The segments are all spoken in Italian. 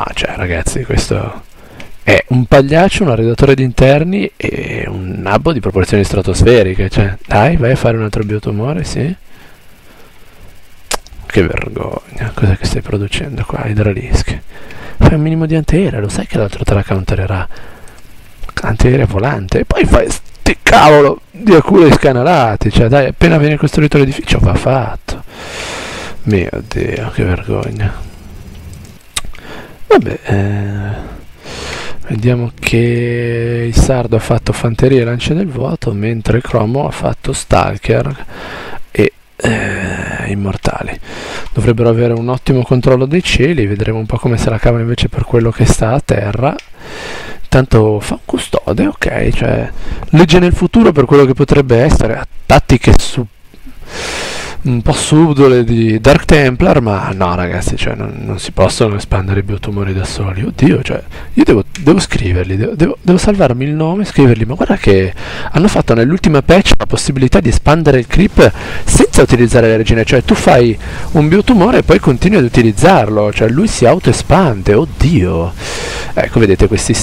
No, cioè ragazzi, questo è un pagliaccio, un arredatore di interni e un nabbo di proporzioni stratosferiche. Cioè, dai, vai a fare un altro biotumore, sì? Che vergogna, cos'è che stai producendo qua, Hydralisc? Fai un minimo di antiaerea, lo sai che l'altro te la countererà. Antiaerea volante, e poi fai sti cavolo di aculi scanalati, cioè dai, appena viene costruito l'edificio va fatto. Mio Dio, che vergogna. Vabbè, vediamo che il Sardo ha fatto Fanteria e Lance del Vuoto, mentre Cromo ha fatto Stalker e Immortali. Dovrebbero avere un ottimo controllo dei cieli, vedremo un po' come se la cavano invece per quello che sta a terra. Intanto fa un custode, ok, cioè legge nel futuro per quello che potrebbe essere, a tattiche un po' subdole di Dark Templar, ma no ragazzi, cioè non si possono espandere i biotumori da soli. Oddio, cioè io devo scriverli, devo salvarmi il nome, scriverli, ma guarda che hanno fatto nell'ultima patch la possibilità di espandere il creep senza utilizzare le regine, cioè tu fai un biotumore e poi continui ad utilizzarlo, cioè lui si autoespande. Oddio, ecco, vedete, questi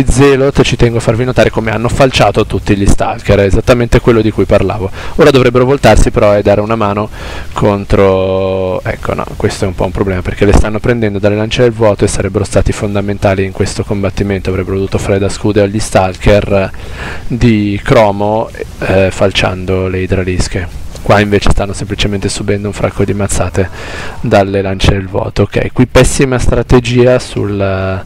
Zealot, ci tengo a farvi notare come hanno falciato tutti gli Stalker, è esattamente quello di cui parlavo. Ora dovrebbero voltarsi però e dare una mano contro, ecco, no, questo è un po' un problema perché le stanno prendendo dalle lance del vuoto e sarebbero stati fondamentali in questo combattimento, avrebbero dovuto fare da scudo agli Stalker di Cromo, falciando le Hydralische. Qua invece stanno semplicemente subendo un fracco di mazzate dalle lance del vuoto. Ok, qui pessima strategia sul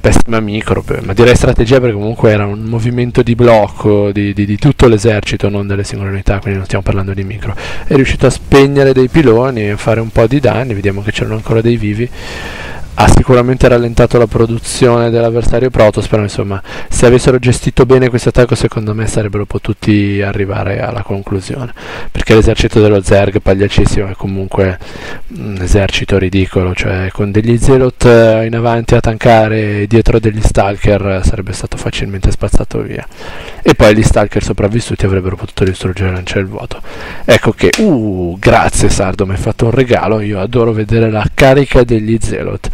pessima micro, ma direi strategia perché comunque era un movimento di blocco di tutto l'esercito, non delle singole unità, quindi non stiamo parlando di micro. È riuscito a spegnere dei piloni e a fare un po' di danni, vediamo che c'erano ancora dei vivi. Ha sicuramente rallentato la produzione dell'avversario Protoss, però insomma se avessero gestito bene questo attacco secondo me sarebbero potuti arrivare alla conclusione, perché l'esercito dello Zerg pagliacissimo è comunque un esercito ridicolo, cioè con degli Zealot in avanti a tankare dietro degli Stalker sarebbe stato facilmente spazzato via, e poi gli Stalker sopravvissuti avrebbero potuto distruggere Lance del Vuoto. Ecco che, grazie Sardo, mi hai fatto un regalo, io adoro vedere la carica degli Zealot.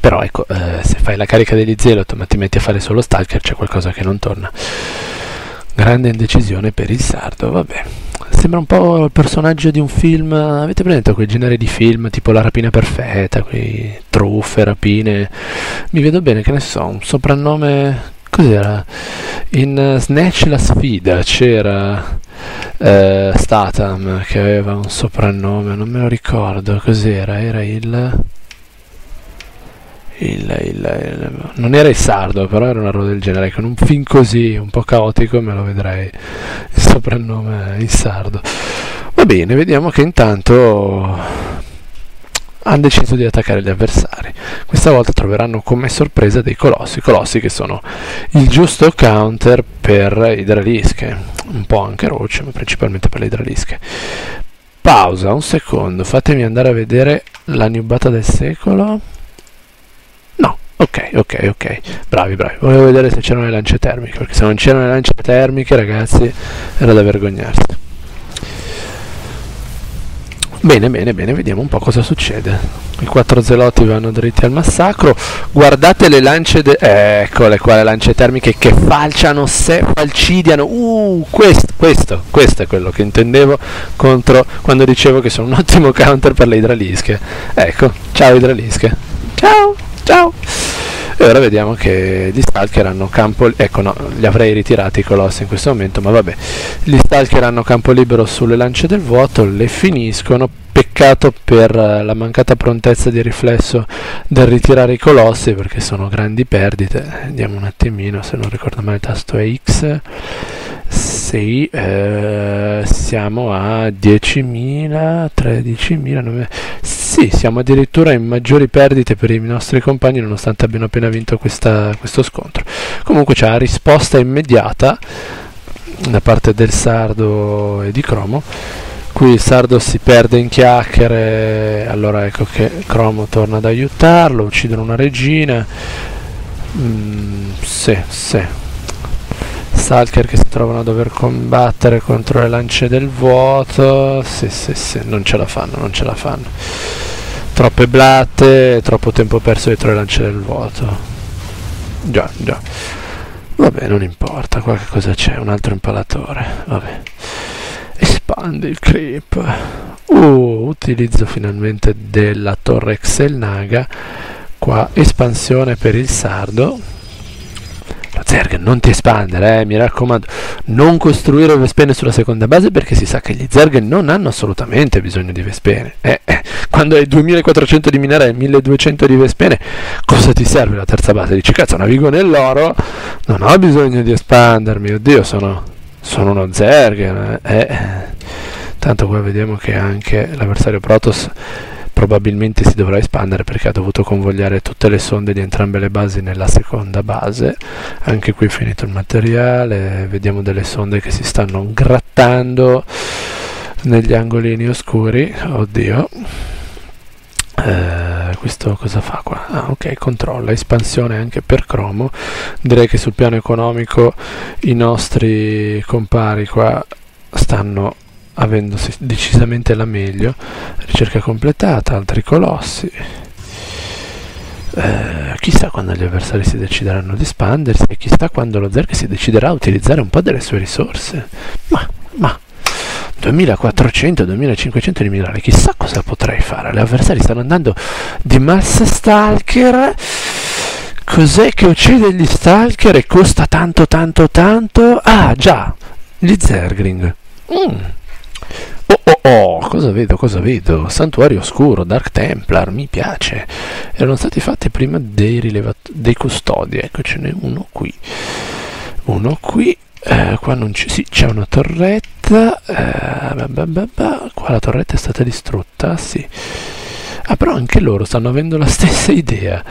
Però ecco, se fai la carica degli Zealot ma ti metti a fare solo Stalker c'è qualcosa che non torna. Grande indecisione per il Sardo, vabbè. Sembra un po' il personaggio di un film, avete presente quel genere di film tipo La rapina perfetta, quei truffe, rapine. Mi vedo bene, che ne so, un soprannome, cos'era? In Snatch la sfida c'era Statham che aveva un soprannome, non me lo ricordo, cos'era? Era non era il Sardo, però era una roba del genere. Con un film così un po' caotico me lo vedrei il soprannome il Sardo. Va bene, vediamo che intanto hanno deciso di attaccare gli avversari. Questa volta troveranno come sorpresa dei colossi che sono il giusto counter per Hydralische, un po' anche Roach, ma principalmente per le Hydralische. Pausa un secondo, fatemi andare a vedere la nubata del secolo. Ok, bravi, volevo vedere se c'erano le lance termiche, perché se non c'erano le lance termiche, ragazzi, era da vergognarsi. Bene, vediamo un po' cosa succede. I 4 zelotti vanno dritti al massacro. Guardate le lance, eccole qua le lance termiche che falcidiano. Questo è quello che intendevo contro quando dicevo che sono un ottimo counter per le Hydralische. Ecco, ciao Hydralische. Ciao. E ora vediamo che gli Stalker hanno campo, ecco, no, li avrei ritirati i colossi in questo momento, ma vabbè, gli Stalker hanno campo libero sulle lance del vuoto, le finiscono. Peccato per la mancata prontezza di riflesso del ritirare i colossi, perché sono grandi perdite. Vediamo un attimino, se non ricordo male il tasto è X. Sì, siamo a 10.000, 13.000, 9... sì, siamo addirittura in maggiori perdite per i nostri compagni nonostante abbiano appena vinto questo scontro. Comunque c'è la risposta immediata da parte del Sardo e di Cromo. Qui il Sardo si perde in chiacchiere, allora ecco che Cromo torna ad aiutarlo, uccidono una regina. Sì. Stalker che si trovano a dover combattere contro le lance del vuoto. Sì, non ce la fanno. Troppe blatte, troppo tempo perso dietro le lance del vuoto. Già. Vabbè, non importa, qua che cosa c'è? Un altro impalatore. Vabbè. Espande il creep. Utilizzo finalmente della torre Xel'Naga. Qua espansione per il sardo. Lo Zerg, non ti espandere, mi raccomando. Non costruire Vespene sulla seconda base, perché si sa che gli Zerg non hanno assolutamente bisogno di Vespene. Quando hai 2400 di minerai e 1200 di Vespene, cosa ti serve la terza base? Dici, cazzo, navigo nell'oro, non ho bisogno di espandermi. Oddio, sono uno Zerg. Tanto qua vediamo che anche l'avversario Protoss probabilmente si dovrà espandere, perché ha dovuto convogliare tutte le sonde di entrambe le basi nella seconda base. Anche qui è finito il materiale, vediamo delle sonde che si stanno grattando negli angolini oscuri. Oddio, questo cosa fa qua? Ok, controlla, espansione anche per Cromo. Direi che sul piano economico i nostri compari qua stanno avendo decisamente la meglio. Ricerca completata, altri colossi. Chissà quando gli avversari si decideranno ad espandersi, e chissà quando lo Zerg si deciderà a utilizzare un po' delle sue risorse. Ma 2400-2500 di minerali, chissà cosa potrei fare. Gli avversari stanno andando di massa Stalker. Cos'è che uccide gli Stalker e costa tanto? Ah già, gli Zergling. Cosa vedo? Santuario oscuro, Dark Templar, mi piace. Erano stati fatti prima dei custodi. Ecco, ce n'è uno qui. Qua non c'è. Sì, c'è una torretta. Qua la torretta è stata distrutta, sì. Però anche loro stanno avendo la stessa idea.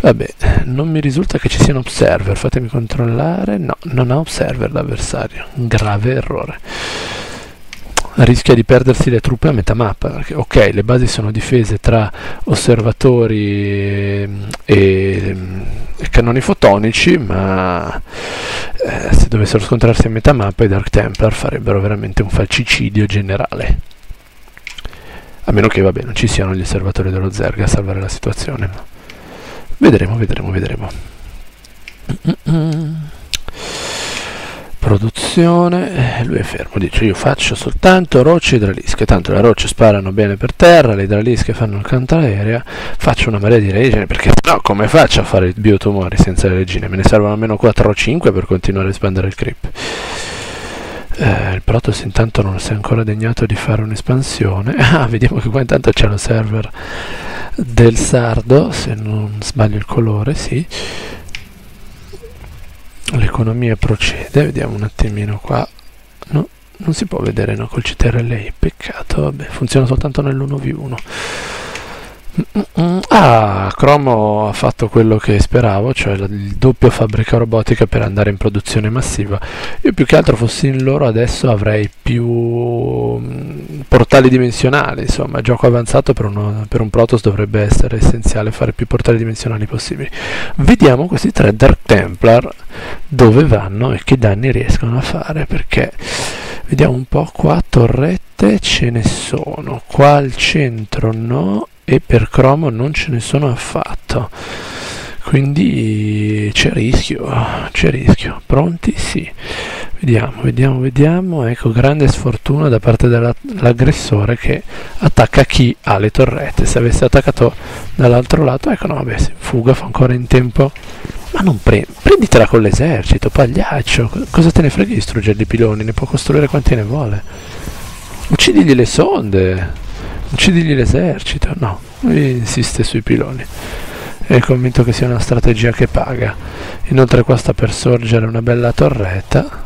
Vabbè, non mi risulta che ci sia un observer. Fatemi controllare. No, non ha observer l'avversario. Un grave errore. Rischia di perdersi le truppe a metà mappa, perché ok, le basi sono difese tra osservatori e cannoni fotonici, ma se dovessero scontrarsi a metà mappa i Dark Templar farebbero veramente un falcicidio generale, a meno che vabbè non ci siano gli osservatori dello Zerg a salvare la situazione, ma vedremo. Produzione, lui è fermo, dice io faccio soltanto rocce idralische, tanto le rocce sparano bene per terra, le idralische fanno il cantaerea, faccio una marea di regine, perché no, come faccio a fare i biotumori senza le regine? Me ne servono almeno 4 o 5 per continuare a espandere il creep. Il Protoss intanto non si è ancora degnato di fare un'espansione. Vediamo che qua intanto c'è lo server del sardo, se non sbaglio il colore, sì. L'economia procede, vediamo un attimino qua. No, non si può vedere, no, col CTRL, peccato, vabbè, funziona soltanto nell'1v1. Cromo ha fatto quello che speravo, cioè il doppio fabbrica robotica per andare in produzione massiva. Io più che altro fossi in loro adesso avrei più portali dimensionali, insomma, gioco avanzato per un Protoss dovrebbe essere essenziale fare più portali dimensionali possibili. Vediamo questi 3 Dark Templar dove vanno e che danni riescono a fare, perché vediamo un po', qua torrette ce ne sono, qua al centro no, e per Cromo non ce ne sono affatto, quindi c'è rischio. Pronti? Sì, vediamo. Ecco, grande sfortuna da parte dell'aggressore che attacca chi ha le torrette. Se avesse attaccato dall'altro lato, ecco, no, vabbè, si fuga, fa ancora in tempo. Ma non prenditela con l'esercito, pagliaccio, cosa te ne frega di distruggere i piloni? Ne può costruire quanti ne vuole. Uccidigli le sonde, uccidigli l'esercito. No, lui insiste sui piloni, è convinto che sia una strategia che paga. Inoltre qua sta per sorgere una bella torretta,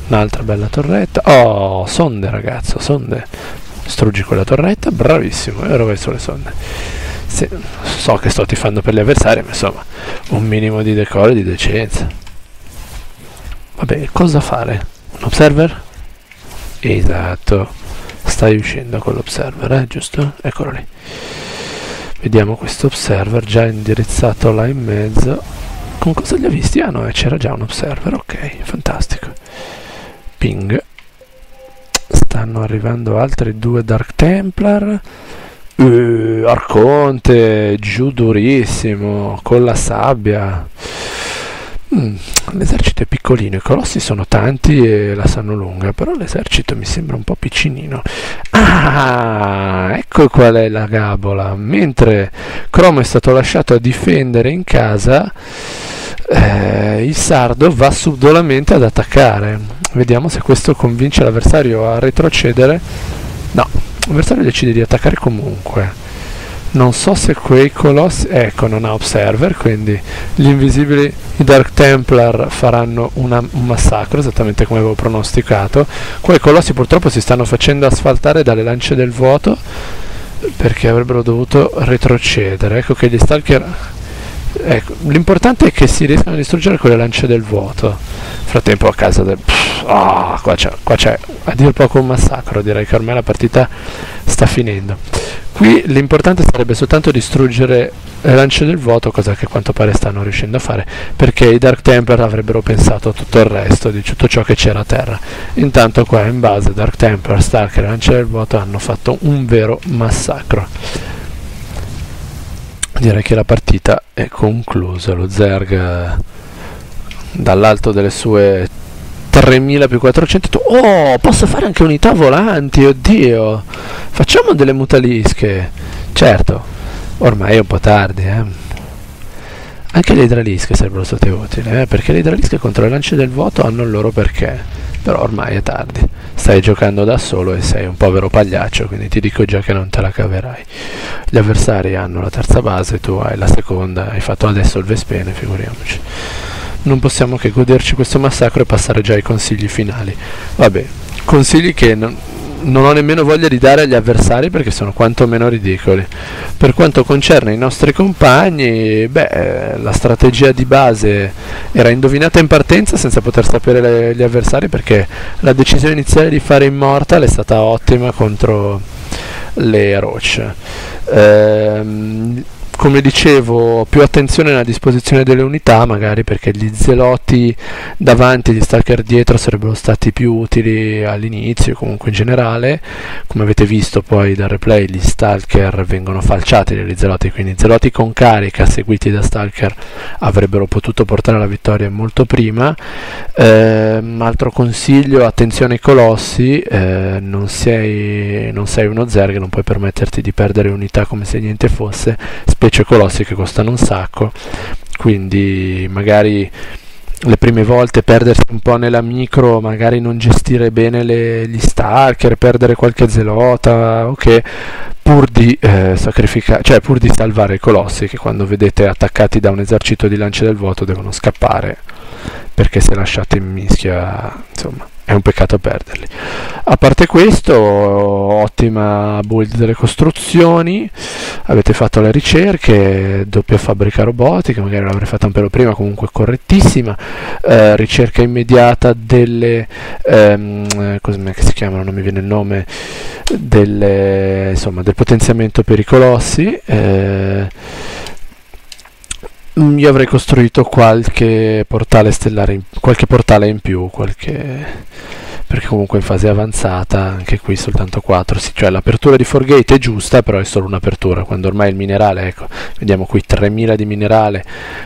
un'altra bella torretta. Oh, sonde ragazzo, sonde, distruggi quella torretta, bravissimo, e ora vai sulle sonde. Sì, so che sto tifando per gli avversari, ma insomma un minimo di decoro e di decenza. Vabbè, cosa fare? Un observer? Esatto, stai uscendo con l'observer, giusto? Eccolo lì. Vediamo questo observer già indirizzato là in mezzo. Con cosa li ha visti? Ah no, c'era già un observer, ok, fantastico. Ping. Stanno arrivando altri 2 Dark Templar. Arconte, giù durissimo, con la sabbia. L'esercito è piccolino, i colossi sono tanti e la sanno lunga, però l'esercito mi sembra un po' piccinino. Ah, ecco qual è la gabola. Mentre Cromo è stato lasciato a difendere in casa, il sardo va subdolamente ad attaccare. Vediamo se questo convince l'avversario a retrocedere. No, l'avversario decide di attaccare comunque. Non so se quei colossi... Ecco, non ha Observer, quindi gli invisibili, i Dark Templar faranno un massacro, esattamente come avevo pronosticato. Quei colossi purtroppo si stanno facendo asfaltare dalle lance del vuoto, perché avrebbero dovuto retrocedere. Ecco che gli Stalker... Ecco, l'importante è che si riescano a distruggere quelle lance del vuoto. Nel frattempo a casa del... qua c'è a dir poco un massacro, direi che ormai la partita sta finendo. Qui l'importante sarebbe soltanto distruggere le lance del vuoto, cosa che a quanto pare stanno riuscendo a fare, perché i Dark Templar avrebbero pensato a tutto il resto di tutto ciò che c'era a terra. Intanto qua in base Dark Templar, Stalker e lance del vuoto hanno fatto un vero massacro. Direi che la partita è conclusa. Lo Zerg dall'alto delle sue 3000 più 400. Oh, posso fare anche unità volanti, oddio. Facciamo delle mutalische. Certo, ormai è un po' tardi, Anche le idralische sarebbero state utili, perché le idralische contro le lance del vuoto hanno il loro perché. Però ormai è tardi. Stai giocando da solo e sei un povero pagliaccio, quindi ti dico già che non te la caverai. Gli avversari hanno la terza base, tu hai la seconda, hai fatto adesso il Vespene, figuriamoci. Non possiamo che goderci questo massacro e passare già ai consigli finali. Vabbè, consigli che non ho nemmeno voglia di dare agli avversari perché sono quantomeno ridicoli. Per quanto concerne i nostri compagni, la strategia di base era indovinata in partenza senza poter sapere gli avversari, perché la decisione iniziale di fare Immortal è stata ottima contro le Roach. Come dicevo, più attenzione nella disposizione delle unità, magari perché gli zeloti davanti e gli stalker dietro sarebbero stati più utili all'inizio, comunque in generale. Come avete visto poi dal replay, gli stalker vengono falciati dagli zeloti, quindi zeloti con carica seguiti da stalker avrebbero potuto portare alla vittoria molto prima. Altro consiglio: attenzione ai colossi, non sei uno Zerg, non puoi permetterti di perdere unità come se niente fosse, specie colossi che costano un sacco, quindi magari le prime volte perdersi un po' nella micro, magari non gestire bene gli stalker, perdere qualche zelota, ok, pur di pur di salvare i colossi, che quando vedete attaccati da un esercito di lance del vuoto devono scappare, perché se lasciate in mischia, insomma, è un peccato perderli. A parte questo, ottima build delle costruzioni, avete fatto le ricerche, doppia fabbrica robotica, magari l'avrei fatta un pelo prima, comunque correttissima. Ricerca immediata delle come si chiamano, non mi viene il nome, del potenziamento per i colossi. Io avrei costruito qualche portale stellare, qualche portale in più, perché comunque in fase avanzata, anche qui soltanto 4, sì, cioè l'apertura di 4Gate è giusta, però è solo un'apertura, quando ormai il minerale, ecco, vediamo qui 3000 di minerale,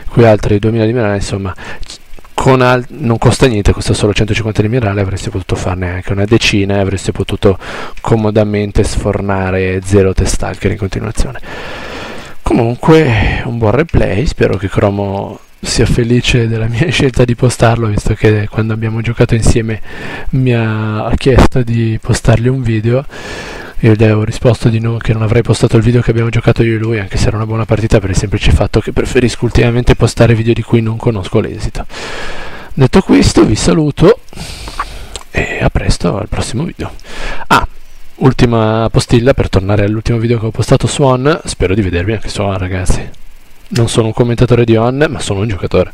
qui altri 2000 di minerale, insomma, non costa niente, costa solo 150 di minerale, avreste potuto farne anche una decina e avreste potuto comodamente sfornare 0 Stalker in continuazione. Comunque un buon replay, spero che Cromo sia felice della mia scelta di postarlo, visto che quando abbiamo giocato insieme mi ha chiesto di postargli un video. Io gli avevo risposto di no, che non avrei postato il video che abbiamo giocato io e lui, anche se era una buona partita, per il semplice fatto che preferisco ultimamente postare video di cui non conosco l'esito. Detto questo, vi saluto e a presto al prossimo video. Ultima postilla per tornare all'ultimo video che ho postato su On. Spero di vedervi anche su On, ragazzi. Non sono un commentatore di On, ma sono un giocatore.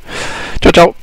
Ciao ciao!